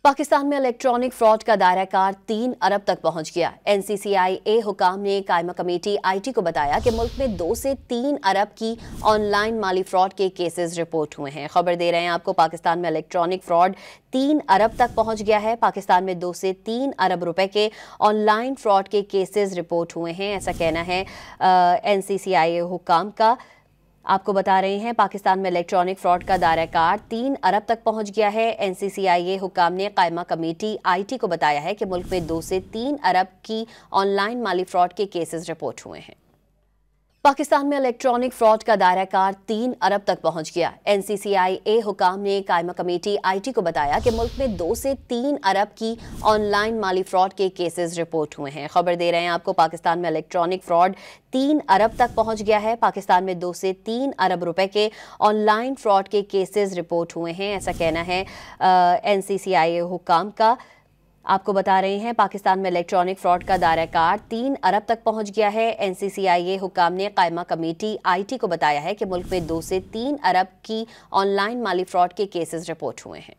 पाकिस्तान में electronic fraud का दायरा कार 3 अरब तक पहुंच गया। NCCIA हुकाम ने कायमा कमेटी IT को बताया कि मुल्क में 2 से 3 अरब की ऑनलाइन माली फ्रॉड के केसेस रिपोर्ट हुए हैं। खबर दे रहे हैं आपको, पाकिस्तान में इलेक्ट्रॉनिक फ्रॉड 3 अरब तक पहुंच गया है। पाकिस्तान में 2 से 3 अरब रुपए के ऑनलाइन फ्रॉड के केसेस रिपोर्ट हुए हैं, ऐसा कहना है NCCIA हुकाम का। आपको बता रहे हैं, पाकिस्तान में इलेक्ट्रॉनिक फ्रॉड का दायरा कार 3 अरब तक पहुंच गया है। NCCIA हुकाम ने कायमा कमेटी IT को बताया है कि मुल्क में 2 से 3 अरब की ऑनलाइन माली फ्रॉड के केसेस रिपोर्ट हुए हैं। पाकिस्तान में इलेक्ट्रॉनिक फ्रॉड का दायरा कार 3 अरब तक पहुंच गया। NCCIA हुकाम ने कायमा कमेटी IT को बताया कि मुल्क में 2 से 3 अरब की ऑनलाइन माली फ्रॉड के केसेस रिपोर्ट हुए हैं। खबर दे रहे हैं आपको, पाकिस्तान में इलेक्ट्रॉनिक फ्रॉड 3 अरब तक पहुंच गया है। पाकिस्तान में 2 से 3 अरब रुपए के ऑनलाइन फ्रॉड के केसेस रिपोर्ट हुए हैं, ऐसा कहना है NCCIA हुकाम का। आपको बता रहे हैं, पाकिस्तान में इलेक्ट्रॉनिक फ्रॉड का दायरा कार 3 अरब तक पहुंच गया है। NCCIA हुकाम ने कायमा कमेटी IT को बताया है कि मुल्क में 2 से 3 अरब की ऑनलाइन माली फ्रॉड के केसेस रिपोर्ट हुए हैं।